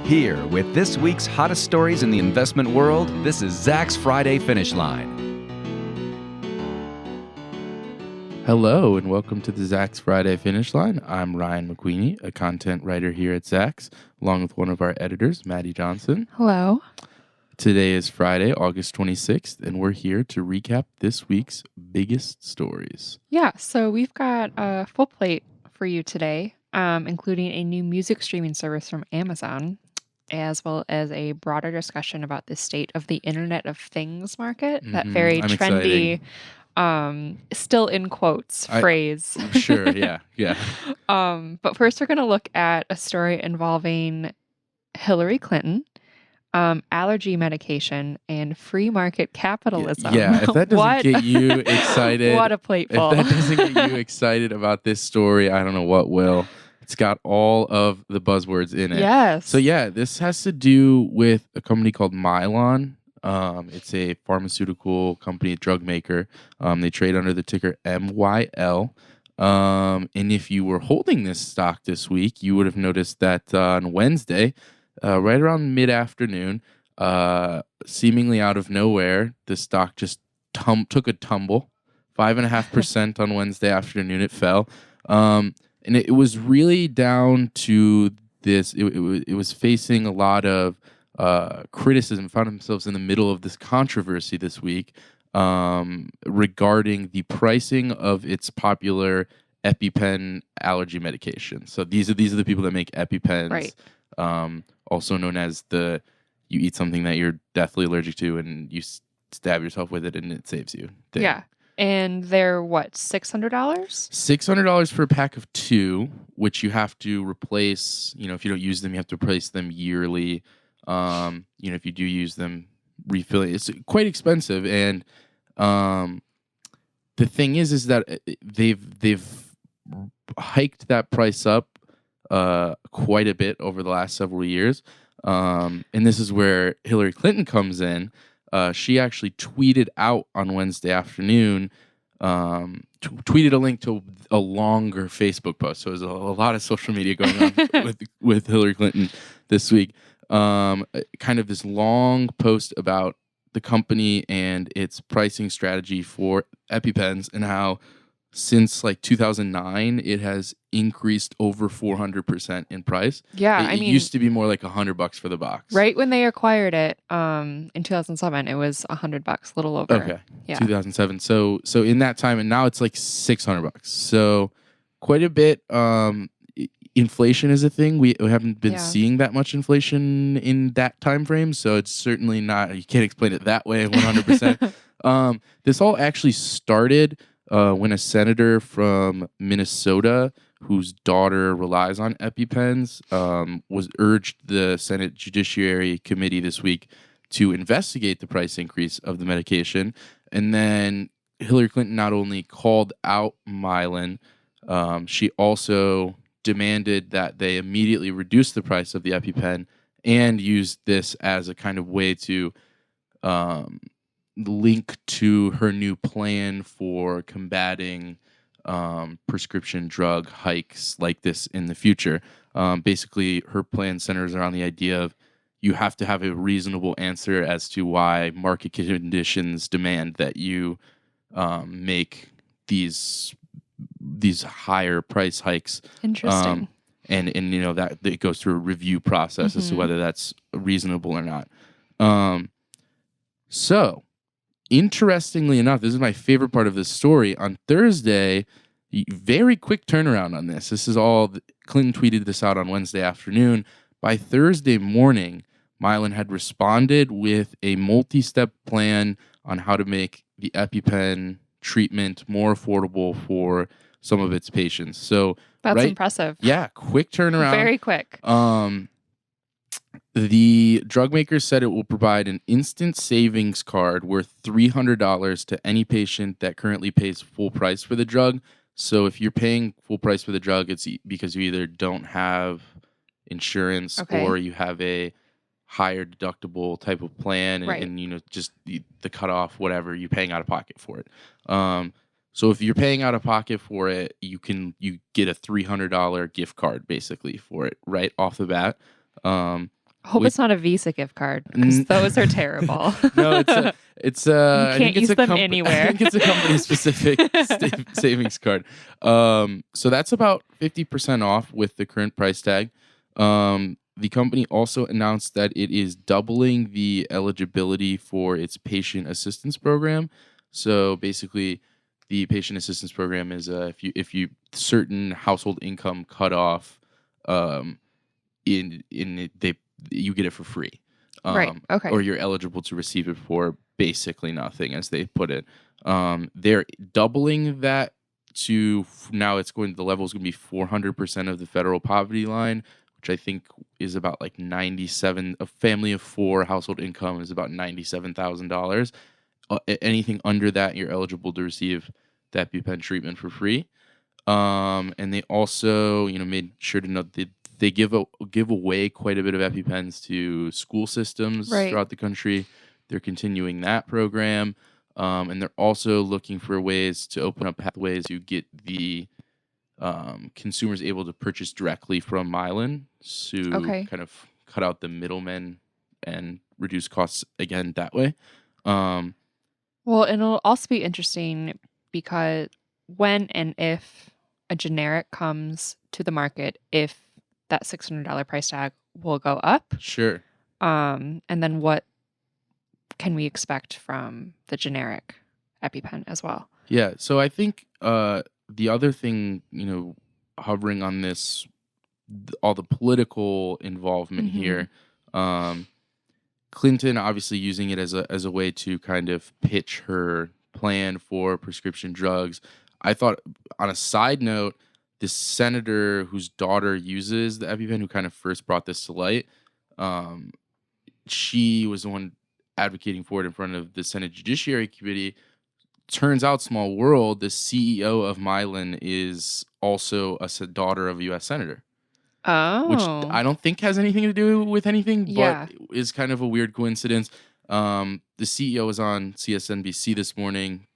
Here, with this week's hottest stories in the investment world, this is Zach's Friday Finish Line. Hello, and welcome to the Zach's Friday Finish Line. I'm Ryan McQueenie, a content writer here at Zach's, along with one of our editors, Maddie Johnson. Hello. Today is Friday, August 26th, and we're here to recap this week's biggest stories. Yeah, so we've got a full plate for you today, including a new music streaming service from Amazon, as well as a broader discussion about the state of the Internet of Things market, that very I'm trendy, still in quotes phrase. Sure, yeah. But first we're going to look at a story involving Hillary Clinton, allergy medication, and free market capitalism. Yeah, if that doesn't get you excited. What a plateful. If that doesn't get you excited about this story, I don't know what will. It's got all of the buzzwords in it. Yes. So yeah, this has to do with a company called Mylan. It's a pharmaceutical company, drug maker. They trade under the ticker MYL. And if you were holding this stock this week, you would have noticed that on Wednesday, right around mid-afternoon, seemingly out of nowhere, the stock just took a tumble. 5.5% on Wednesday afternoon, it fell. And it was really down to this. It was facing a lot of criticism, found themselves in the middle of this controversy this week regarding the pricing of its popular EpiPen allergy medication. So these are the people that make EpiPens, right. Also known as you eat something that you're deathly allergic to and you stab yourself with it and it saves you. Yeah. And they're what, $600? $600 for a pack of 2, which you have to replace. If you don't use them, you have to replace them yearly. If you do use them, refill it. It's quite expensive. And the thing is that they've hiked that price up quite a bit over the last several years. And this is where Hillary Clinton comes in. She actually tweeted out on Wednesday afternoon, tweeted a link to a longer Facebook post. So there's a lot of social media going on with Hillary Clinton this week. Kind of this long post about the company and its pricing strategy for EpiPens and how since 2009, it has increased over 400% in price. Yeah, it used to be more like $100 for the box. Right when they acquired it, in 2007, it was $100, a little over. Okay, yeah. 2007. So in that time, and now it's like $600. So quite a bit. Inflation is a thing. We haven't been seeing that much inflation in that time frame. So it's certainly not. You can't explain it that way 100%. This all actually started when a senator from Minnesota, whose daughter relies on EpiPens, was urged the Senate Judiciary Committee this week to investigate the price increase of the medication. And then Hillary Clinton not only called out Mylan, she also demanded that they immediately reduce the price of the EpiPen and used this as a kind of way to link to her new plan for combating prescription drug hikes like this in the future. Basically, her plan centers around the idea of you have to have a reasonable answer as to why market conditions demand that you make these higher price hikes. Interesting. And that it goes through a review process as to whether that's reasonable or not. So, interestingly enough, this is my favorite part of this story. On Thursday, very quick turnaround on this. This is all, Clinton tweeted this out on Wednesday afternoon. By Thursday morning, Mylan had responded with a multi-step plan on how to make the EpiPen treatment more affordable for some of its patients. So that's impressive. Yeah, quick turnaround. Very quick. The drug maker said it will provide an instant savings card worth $300 to any patient that currently pays full price for the drug. So if you're paying full price for the drug, it's because you either don't have insurance or you have a higher deductible type of plan and just the cutoff, whatever, you're paying out of pocket for it. So if you're paying out of pocket for it, you get a $300 gift card basically for it right off the bat. Hope with it's not a Visa gift card because those are terrible. No, it's You I can't think it's use a them I anywhere. think it's a company specific savings card. So that's about 50% off with the current price tag. The company also announced that it is doubling the eligibility for its patient assistance program. So basically, the patient assistance program is if you certain household income cutoff, um, you get it for free, Right. Okay. or you're eligible to receive it for basically nothing, as they put it. They're doubling that to now. The level is going to be 400% of the federal poverty line, which I think is about like 97. A family of four household income is about $97,000. Anything under that, you're eligible to receive that EpiPen treatment for free. And they also, made sure to note that they give away quite a bit of EpiPens to school systems Right. throughout the country. They're continuing that program, and they're also looking for ways to open up pathways to get the consumers able to purchase directly from Mylan to Okay. kind of cut out the middlemen and reduce costs again that way. Well, and it'll also be interesting because when and if a generic comes to the market, if that $600 price tag will go up, Sure. and then what can we expect from the generic EpiPen as well? Yeah. So I think the other thing, hovering on this, all the political involvement here, Clinton obviously using it as a way to kind of pitch her plan for prescription drugs. I thought, on a side note, this senator whose daughter uses the EpiPen, who kind of first brought this to light, she was the one advocating for it in front of the Senate Judiciary Committee. Turns out, small world, the CEO of Mylan is also a daughter of a U.S. senator. Which I don't think has anything to do with anything, but is kind of a weird coincidence. The CEO was on CSNBC this morning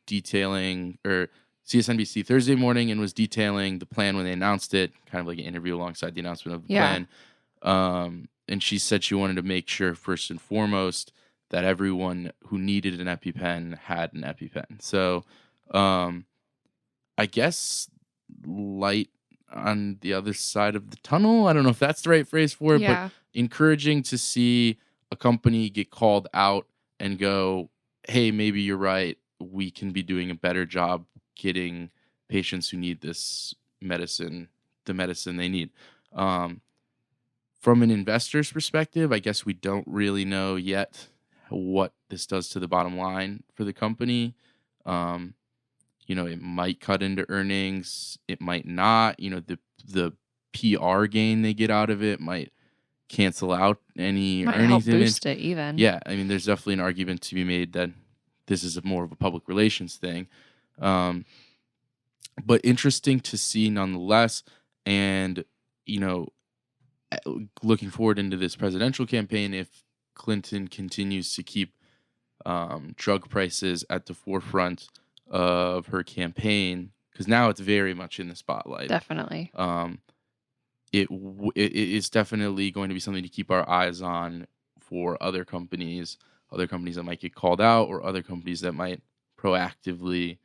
CSNBC Thursday morning, and was detailing the plan when they announced it, kind of like an interview alongside the announcement of the plan. And she said she wanted to make sure, first and foremost, that everyone who needed an EpiPen had an EpiPen. So I guess light on the other side of the tunnel. I don't know if that's the right phrase for it, but encouraging to see a company get called out and go, hey, maybe you're right. We can be doing a better job getting patients who need this medicine, the medicine they need. From an investor's perspective, I guess we don't really know yet what this does to the bottom line for the company. It might cut into earnings. It might not. The PR gain they get out of it might cancel out any might earnings. Help boost it even. Yeah, I mean, there's definitely an argument to be made that this is more of a public relations thing. But interesting to see nonetheless. And, looking forward into this presidential campaign, if Clinton continues to keep drug prices at the forefront of her campaign, because now it's very much in the spotlight. Definitely. It is definitely going to be something to keep our eyes on for other companies that might get called out, or other companies that might proactively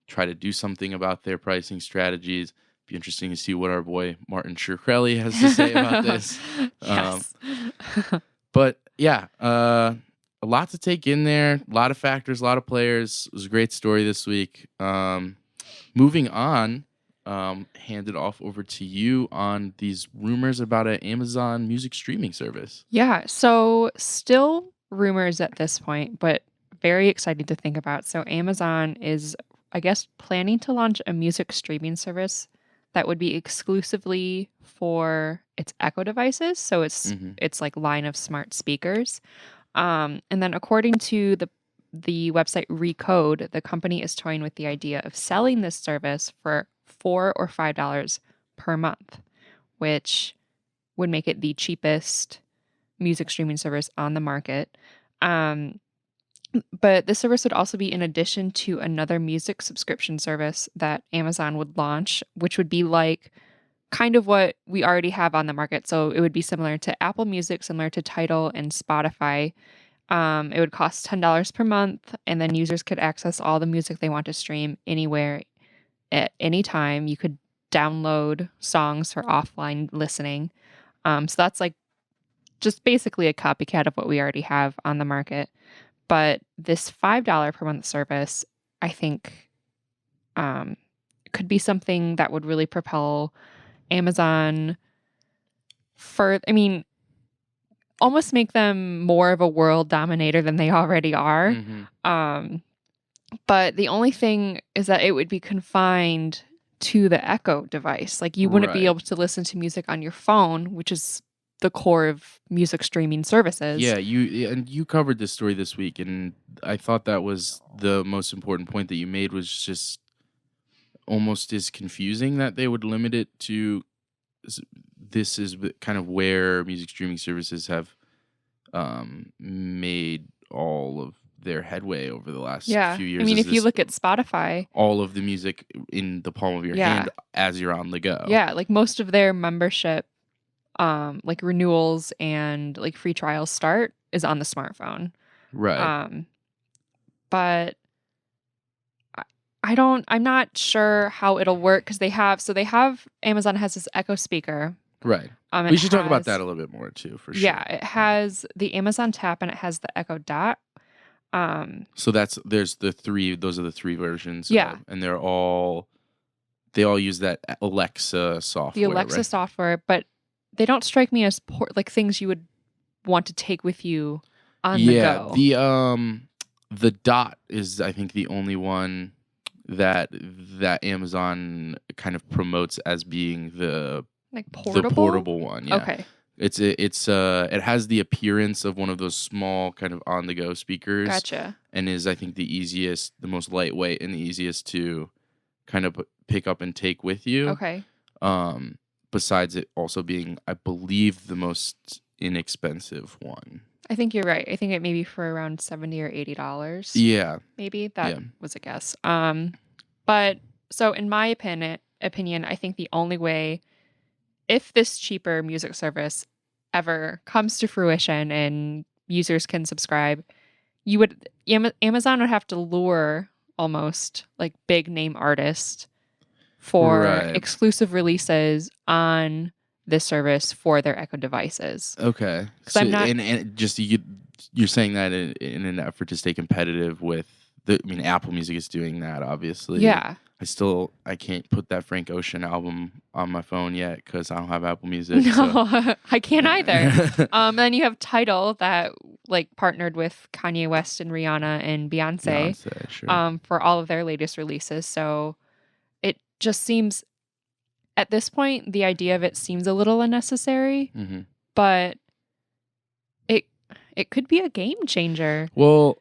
try to do something about their pricing strategies. Be interesting to see what our boy Martin Shkreli has to say about this. Yes. But yeah, a lot to take in there. A lot of factors, a lot of players. It was a great story this week. Moving on, hand it off over to you on these rumors about an Amazon music streaming service. Yeah, so still rumors at this point, but very exciting to think about. So Amazon is, I guess, planning to launch a music streaming service that would be exclusively for its Echo devices. So it's like line of smart speakers. And then according to the website Recode, the company is toying with the idea of selling this service for $4 or $5 per month, which would make it the cheapest music streaming service on the market. But this service would also be in addition to another music subscription service that Amazon would launch, which would be like kind of what we already have on the market. So it would be similar to Apple Music, similar to Tidal and Spotify. It would cost $10 per month, and then users could access all the music they want to stream anywhere at any time. You could download songs for offline listening. So that's like just basically a copycat of what we already have on the market. But this $5 per month service, I think, could be something that would really propel Amazon almost make them more of a world dominator than they already are. But the only thing is that it would be confined to the Echo device. Like you wouldn't be able to listen to music on your phone, which is the core of music streaming services. Yeah, you covered this story this week, and I thought that was the most important point that you made, was just almost as confusing that they would limit it to. This is kind of where music streaming services have made all of their headway over the last few years. I mean, if you look at Spotify, all of the music in the palm of your hand as you're on the go. Yeah, like most of their membership, like renewals and like free trials start is on the smartphone. Right. But I'm not sure how it'll work because Amazon has this Echo speaker. Right. We should talk about that a little bit more too, for sure. Yeah, it has the Amazon Tap and it has the Echo Dot. So those are the three versions. Yeah. And they all use that Alexa software. The Alexa software, but they don't strike me as like things you would want to take with you on the go. Yeah, the Dot is, I think, the only one that Amazon kind of promotes as being the portable one. Yeah. Okay. It has the appearance of one of those small kind of on the go speakers. Gotcha. And is, I think, the most lightweight and the easiest to kind of pick up and take with you. Okay. Besides it also being, I believe, the most inexpensive one. I think you're right. I think it may be for around $70 or $80. Yeah. Maybe that was a guess. But so in my opinion, I think the only way, if this cheaper music service ever comes to fruition and users can subscribe, Amazon would have to lure almost like big name artists for exclusive releases on this service for their Echo devices. Okay. So, you're saying that in an effort to stay competitive with Apple Music is doing that, obviously. Yeah. I can't put that Frank Ocean album on my phone yet because I don't have Apple Music. No, so. I can't either. Then you have Tidal that like partnered with Kanye West and Rihanna and Beyonce sure. For all of their latest releases. So it just seems, at this point, the idea of it seems a little unnecessary, but it could be a game changer. Well,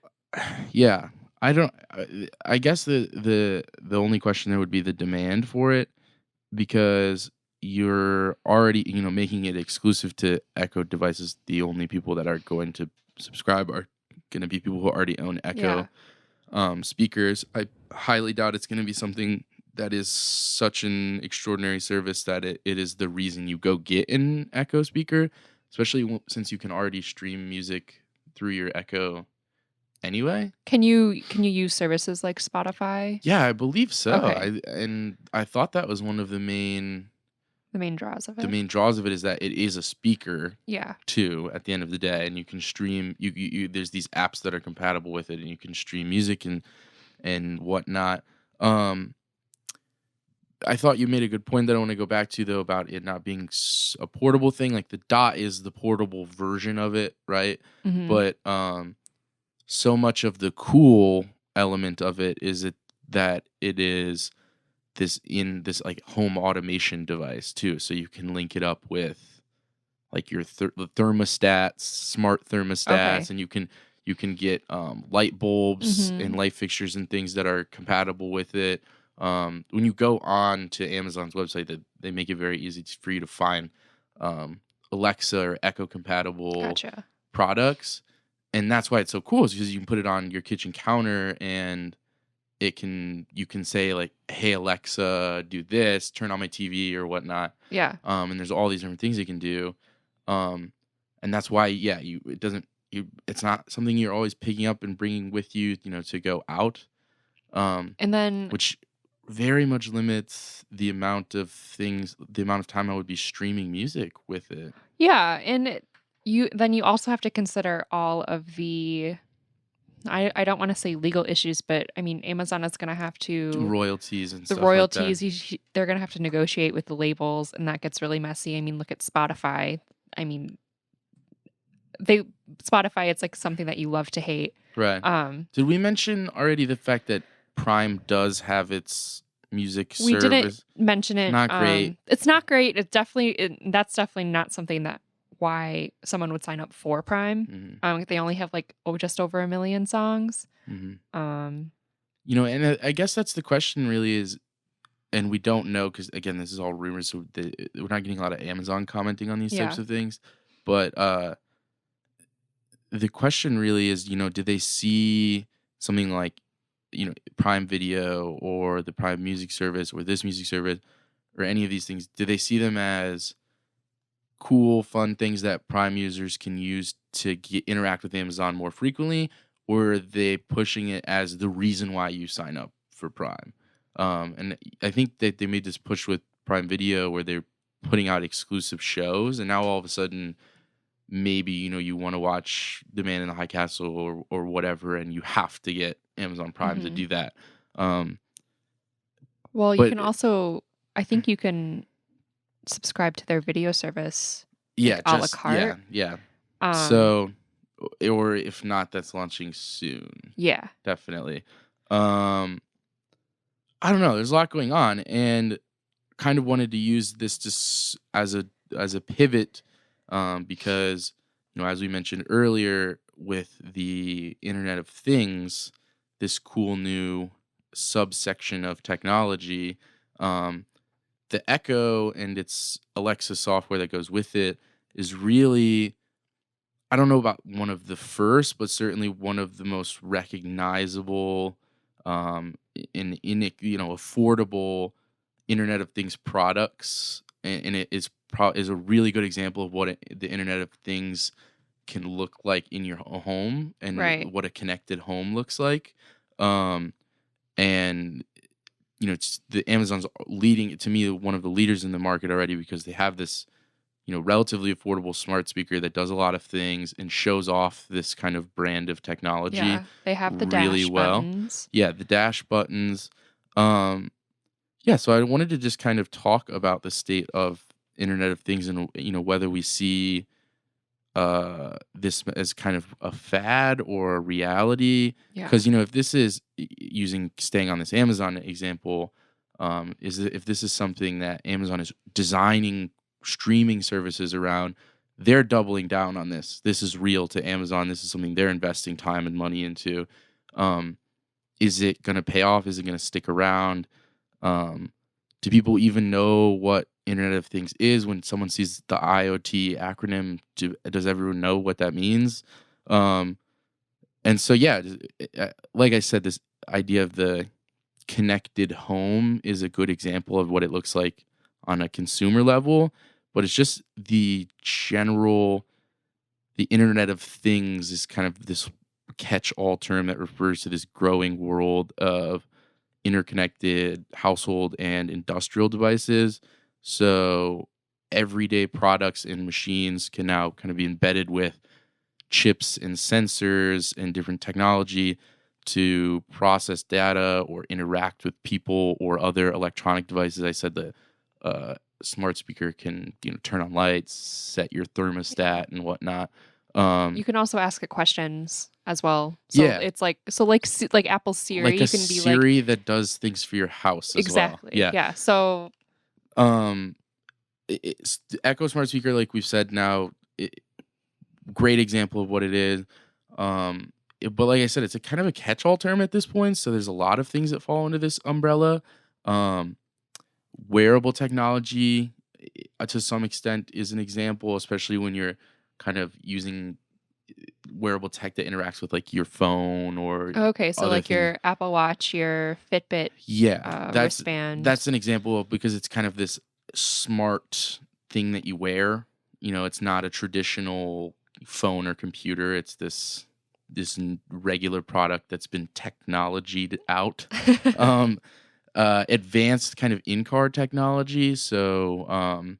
yeah. I guess the only question there would be the demand for it, because you're already making it exclusive to Echo devices. The only people that are going to subscribe are going to be people who already own Echo speakers. I highly doubt it's going to be something that is such an extraordinary service that it is the reason you go get an Echo speaker, especially since you can already stream music through your Echo anyway. Can you use services like Spotify? Yeah, I believe so. Okay. I thought that was one of the main draws of it. The main draws of it is that it is a speaker. Yeah. Too, at the end of the day, and you can stream. There's these apps that are compatible with it, and you can stream music and whatnot. I thought you made a good point that I want to go back to, though, about it not being a portable thing. Like the Dot is the portable version of it, right? But so much of the cool element of it is that it is this like home automation device too, so you can link it up with like your thermostats, smart thermostats, and you can get light bulbs and light fixtures and things that are compatible with it. When you go on to Amazon's website, they make it very easy for you to find Alexa or Echo compatible products. And that's why it's so cool, is because you can put it on your kitchen counter and you can say like, hey Alexa, do this, turn on my TV or whatnot. Yeah. And there's all these different things you can do. And that's why, it's not something you're always picking up and bringing with you, to go out. And then Which very much limits the amount of time I would be streaming music with it. yeah, and you also have to consider all of the I don't want to say legal issues, but I mean Amazon is going to have to Royalties and the stuff royalties like that. they're going to have to negotiate with the labels, and that gets really messy. I mean, look at Spotify. I mean, Spotify, it's like something that you love to hate. Right. Did we mention already the fact that Prime does have its music We service? didn't mention it. Not great. It's not great. That's definitely not something that why someone would sign up for Prime. Mm-hmm. They only have like just over 1 million songs. Mm-hmm. Um, and I guess that's the question really is, and we don't know because again, this is all rumors, so we're not getting a lot of Amazon commenting on these types of things. But the question really is, did they see something like, Prime Video or the Prime Music Service or this music service or any of these things? Do they see them as cool, fun things that Prime users can use to interact with Amazon more frequently, or are they pushing it as the reason why you sign up for Prime? And I think that they made this push with Prime Video where they're putting out exclusive shows, and now all of a sudden, maybe you want to watch The Man in the High Castle or whatever, and you have to get Amazon Prime to do that. Well, you can also, I think you can subscribe to their video service. Yeah, a la carte. Yeah. So, or if not, that's launching soon. Yeah, definitely. I don't know. There's a lot going on, and kind of wanted to use this as a pivot, because as we mentioned earlier, with the Internet of Things, this cool new subsection of technology, the Echo and its Alexa software that goes with it is really, I don't know about one of the first, but certainly one of the most recognizable, in affordable Internet of Things products, and it is a really good example of what the Internet of Things can look like in your home and right. what a connected home looks like. And it's the Amazon's leading, to me, one of the leaders in the market already, because they have this relatively affordable smart speaker that does a lot of things and shows off this kind of brand of technology. Yeah, they have the really dash well. buttons. Yeah, the dash buttons. So I wanted to just kind of talk about the state of Internet of Things and whether we see this as kind of a fad or a reality. Because if this is staying on this Amazon example, if this is something that Amazon is designing streaming services around, they're doubling down on this. This is real to Amazon. This is something they're investing time and money into. Is it going to pay off? Is it going to stick around? Do people even know what Internet of Things is? When someone sees the IoT acronym, does everyone know what that means? And so, like I said, this idea of the connected home is a good example of what it looks like on a consumer level, but it's just the Internet of Things is kind of this catch-all term that refers to this growing world of interconnected household and industrial devices. So everyday products and machines can now kind of be embedded with chips and sensors and different technology to process data or interact with people or other electronic devices. I said the smart speaker can turn on lights, set your thermostat and whatnot. You can also ask it questions as well. So it's like Apple Siri. Like you can be Siri that does things for your house as exactly. well. Yeah. So it's the Echo smart speaker, like we've said now, great example of what it is. But like I said, it's a kind of a catch-all term at this point. So there's a lot of things that fall under this umbrella. Wearable technology, to some extent, is an example, especially when you're kind of using wearable tech that interacts with like your phone or Okay, so other like things. your Apple Watch, your Fitbit, wristband. That's an example of, because it's kind of this smart thing that you wear. It's not a traditional phone or computer. It's this regular product that's been technologied out. Advanced kind of in-car technology. So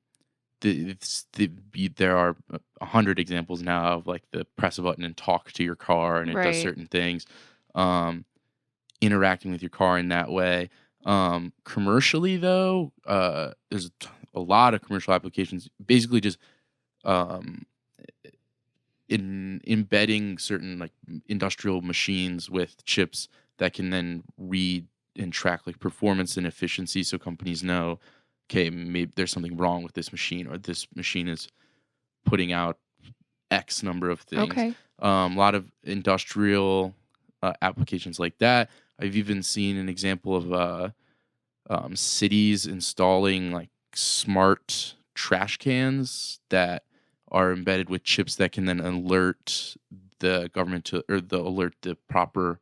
there are 100 examples now of like the press a button and talk to your car, and it does Right. certain things. Interacting with your car in that way. Commercially, though, there's a lot of commercial applications. Basically, just in embedding certain like industrial machines with chips that can then read and track like performance and efficiency, so companies know, okay, maybe there's something wrong with this machine, or this machine is putting out X number of things. Okay. A lot of industrial applications like that. I've even seen an example of cities installing like smart trash cans that are embedded with chips that can then alert the government alert the proper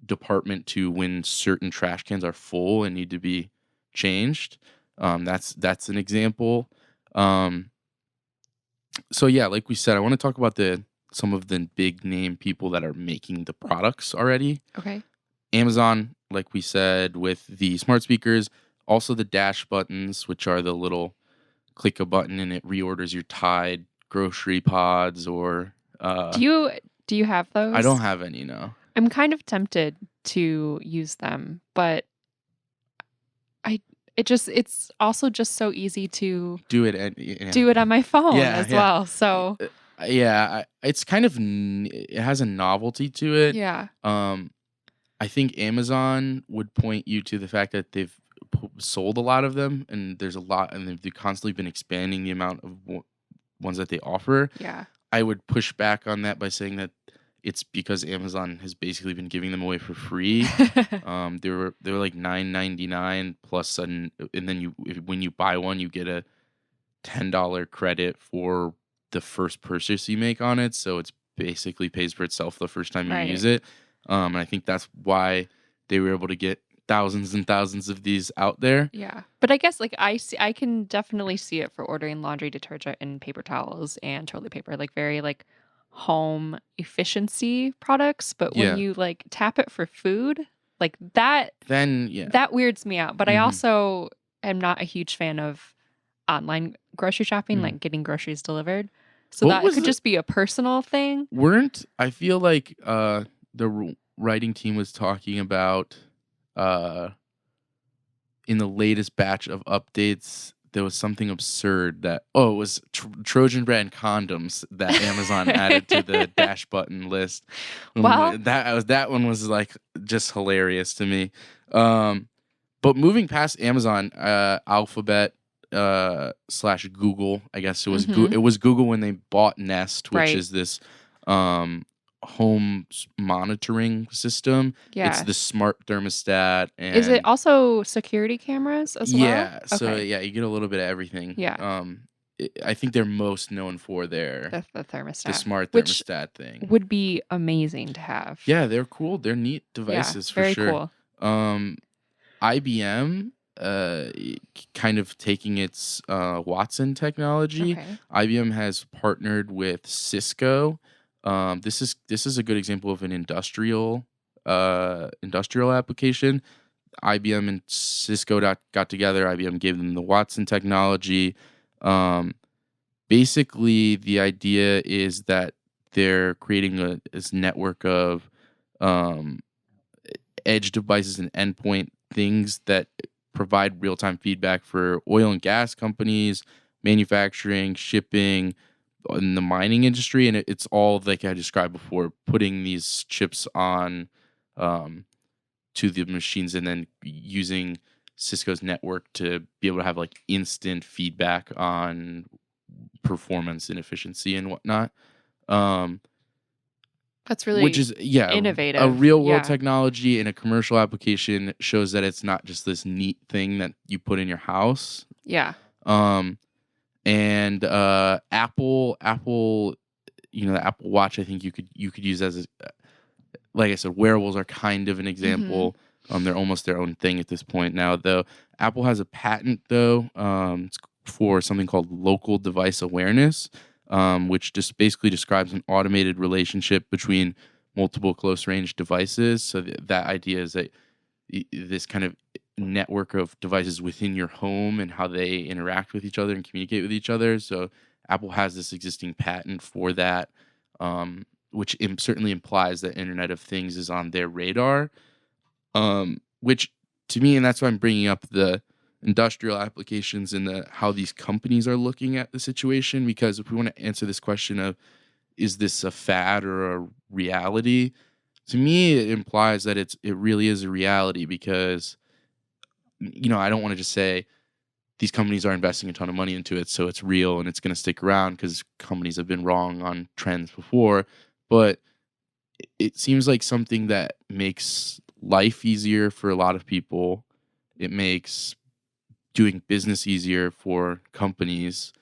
department to when certain trash cans are full and need to be changed. That's an example. So yeah, like we said, I want to talk about some of the big name people that are making the products already. Okay. Amazon, like we said, with the smart speakers, also the dash buttons, which are the little click a button and it reorders your Tide grocery pods, or Do you have those? I don't have any, no. I'm kind of tempted to use them, but it's also just so easy to Do it and yeah. do it on my phone Yeah, as yeah. well. So Yeah, it's kind of it has a novelty to it. yeah. I think Amazon would point you to the fact that they've sold a lot of them, and there's a lot, and they've constantly been expanding the amount of ones that they offer. Yeah. I would push back on that by saying that it's because Amazon has basically been giving them away for free. They were like $9.99 plus, and then when you buy one, you get a $10 credit for the first purchase you make on it. So it's basically pays for itself the first time you Right. use it. And I think that's why they were able to get thousands and thousands of these out there. Yeah. But I guess like I can definitely see it for ordering laundry detergent and paper towels and toilet paper, like very like home efficiency products. But when Yeah. you like tap it for food, like that Then yeah, that weirds me out. But I Mhm. also am not a huge fan of online grocery shopping, Mhm. like getting groceries delivered. So What that was could the- just be a personal thing. I feel like the writing team was talking about in the latest batch of updates, there was something absurd that it was Trojan brand condoms that Amazon added to the dash button list. Well- that one was like just hilarious to me. But moving past Amazon, Alphabet slash Google, I guess it was Mhm. It was Google when they bought Nest, which Right. is this home monitoring system. Yeah. It's the smart thermostat. And Is it also security cameras as well? yeah, so Okay. yeah, you get a little bit of everything. Yeah. I think they're most known for the The thermostat. the smart Which thermostat thing. would be amazing to have. Yeah, they're cool. They're neat Yeah, devices for very sure. cool. IBM, kind of taking its Watson technology. Okay. IBM has partnered with Cisco. This is a good example of an industrial application. IBM and Cisco got together. IBM gave them the Watson technology. Basically, the idea is that they're creating this network of edge devices and endpoint things that provide real-time feedback for oil and gas companies, manufacturing, shipping, in the mining industry. And it's all like I described before, putting these chips on to the machines and then using Cisco's network to be able to have like instant feedback on performance and efficiency and whatnot. That's really Which is innovative. A real world Yeah. technology in a commercial application shows that it's not just this neat thing that you put in your house. Yeah. And Apple the Apple Watch, I think you could use as like I said, wearables are kind of an example. They're almost their own thing at this point now, though. Apple has a patent, though, it's for something called local device awareness, which just basically describes an automated relationship between multiple close-range devices. So that idea is that this kind of network of devices within your home and how they interact with each other and communicate with each other. So Apple has this existing patent for that, which certainly implies that Internet of Things is on their radar. Which to me, and that's why I'm bringing up the industrial applications and how these companies are looking at the situation. Because if we want to answer this question of, is this a fad or a reality? To me, it implies that it really is a reality, because, I don't want to just say these companies are investing a ton of money into it, so it's real and it's going to stick around, because companies have been wrong on trends before. But it seems like something that makes life easier for a lot of people. It makes doing business easier for companies.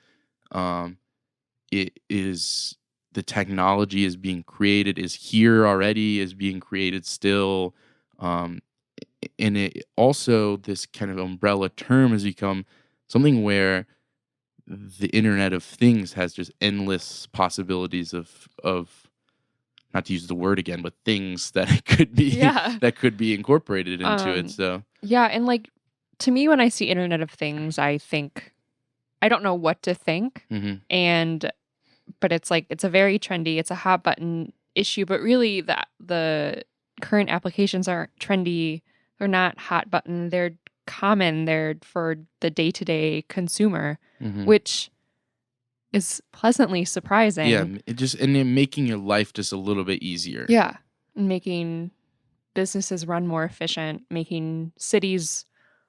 It is the technology is being created, is here already, is being created still. And it also, this kind of umbrella term has become something where the Internet of Things has just endless possibilities of not to use the word again, but things that it could be that could be incorporated into it. So and like, to me, when I see Internet of Things, I think I don't know what to think, but it's like, it's a very trendy, it's a hot button issue, but really the current applications aren't trendy. They're not hot button. They're common. They're for the day-to-day consumer, which is pleasantly surprising. Yeah, and making your life just a little bit easier. Yeah, making businesses run more efficient, making cities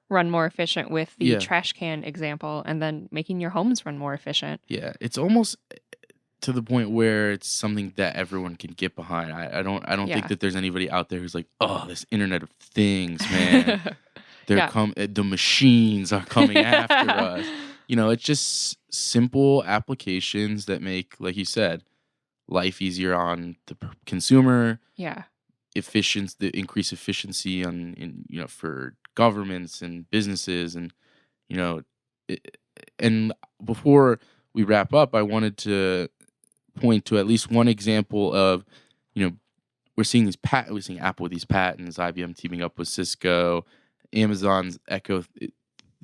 run more efficient with the trash can example, and then making your homes run more efficient. Yeah, it's almost to the point where it's something that everyone can get behind. I don't think that there's anybody out there who's like, oh, this Internet of Things, man. The machines are coming after us. It's just simple applications that make, like you said, life easier on the consumer. Yeah. The increased efficiency for governments and businesses, and and before we wrap up, I wanted to point to at least one example of, we're seeing Apple with these patents, IBM teaming up with Cisco, Amazon's Echo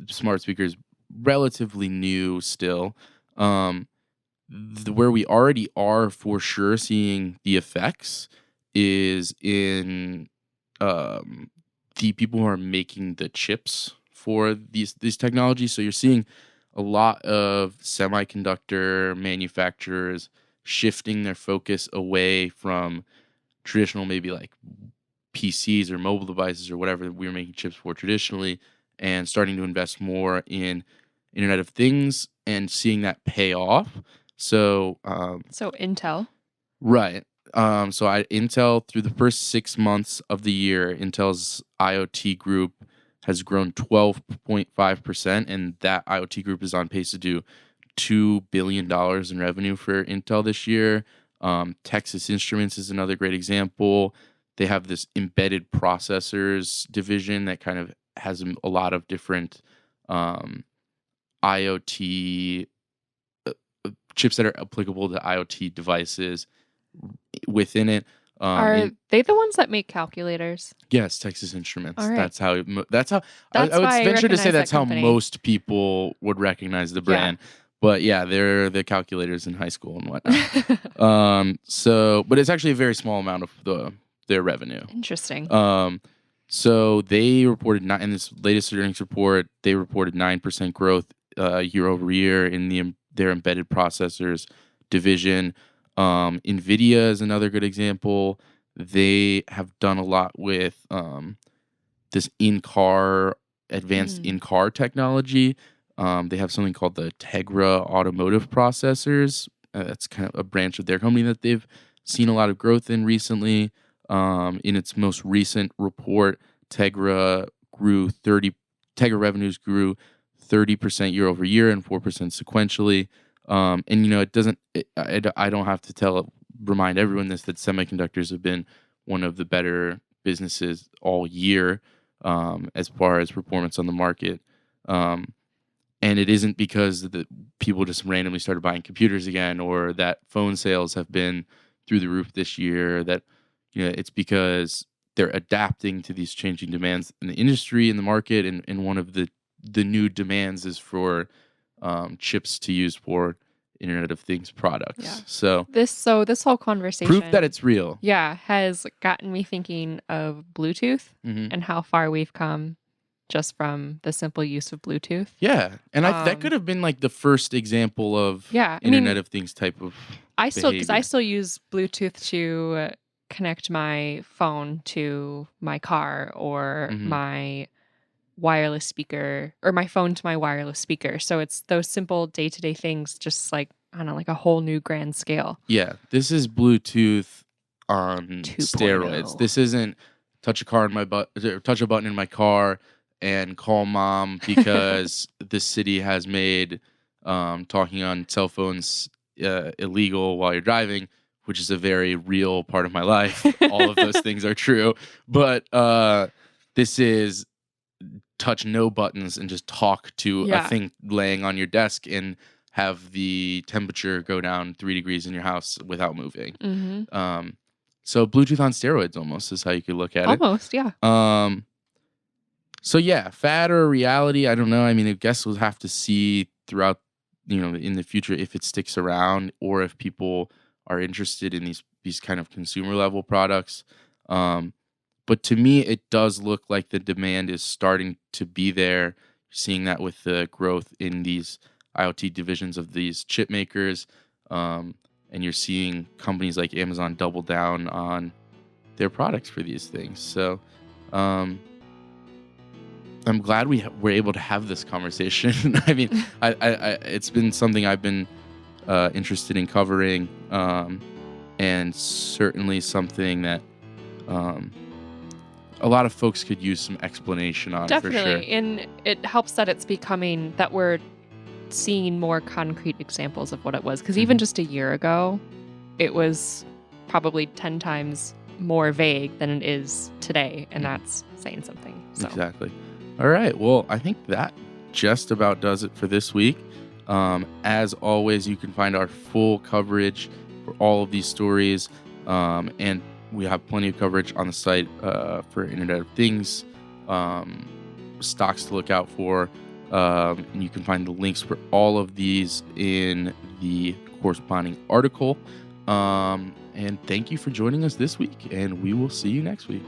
smart speakers, relatively new still. Where we already are for sure seeing the effects is in the people who are making the chips for these technologies. So you're seeing a lot of semiconductor manufacturers shifting their focus away from traditional, maybe like PCs or mobile devices or whatever we were making chips for traditionally, and starting to invest more in Internet of Things and seeing that pay off. So Intel. Right. Intel, through the first 6 months of the year, Intel's IoT group has grown 12.5%, and that IoT group is on pace to do $2 billion in revenue for Intel this year. Texas Instruments is another great example. They have this embedded processors division that kind of has a lot of different IoT chips that are applicable to IoT devices within it. Are they the ones that make calculators? Yes, Texas Instruments. All right. That's how I would venture to say that's how most people would recognize the brand. Yeah. But yeah, they're the calculators in high school and whatnot. But it's actually a very small amount of their revenue. Interesting. So they reported in this latest earnings report, they reported 9% growth year over year in their embedded processors division. NVIDIA is another good example. They have done a lot with this advanced in-car technology. They have something called the Tegra Automotive processors. That's kind of a branch of their company that they've seen a lot of growth in recently. In its most recent report, Tegra revenues grew 30% year over year and 4% sequentially. And it doesn't. I don't have to remind everyone that semiconductors have been one of the better businesses all year as far as performance on the market. And it isn't because the people just randomly started buying computers again, or that phone sales have been through the roof this year. That it's because they're adapting to these changing demands in the industry, in the market, and one of the new demands is for chips to use for Internet of Things products. Yeah. So This whole conversation, proof that it's real. Yeah, has gotten me thinking of Bluetooth and how far we've come just from the simple use of Bluetooth. Yeah, and that could have been like the first example of Internet of Things type of because I behavior. still use Bluetooth to connect my phone to my car or my wireless speaker, or my phone to my wireless speaker. So it's those simple day-to-day things, just like, I don't know, like a whole new grand scale. Yeah, this is Bluetooth on 2.0. steroids. This isn't touch a button in my car and call mom because the city has made talking on cell phones illegal while you're driving, which is a very real part of my life. All of those things are true. But this is touch no buttons and just talk to a thing laying on your desk and have the temperature go down 3 degrees in your house without moving. So Bluetooth on steroids almost is how you could look at it. Almost, yeah. So yeah, fad or reality, I don't know. I mean, I guess we'll have to see throughout, in the future if it sticks around or if people are interested in these kind of consumer level products. But to me, it does look like the demand is starting to be there. You're seeing that with the growth in these IoT divisions of these chip makers. And you're seeing companies like Amazon double down on their products for these things. So I'm glad we were able to have this conversation. I mean, I it's been something I've been interested in covering, and certainly something that a lot of folks could use some explanation on. Definitely. For sure. And it helps that it's becoming that we're seeing more concrete examples of what it was. Because even just a year ago, it was probably 10 times more vague than it is today. And that's saying something. So. Exactly. All right. Well, I think that just about does it for this week. As always, you can find our full coverage for all of these stories. And we have plenty of coverage on the site for Internet of Things, stocks to look out for. And you can find the links for all of these in the corresponding article. And thank you for joining us this week, and we will see you next week.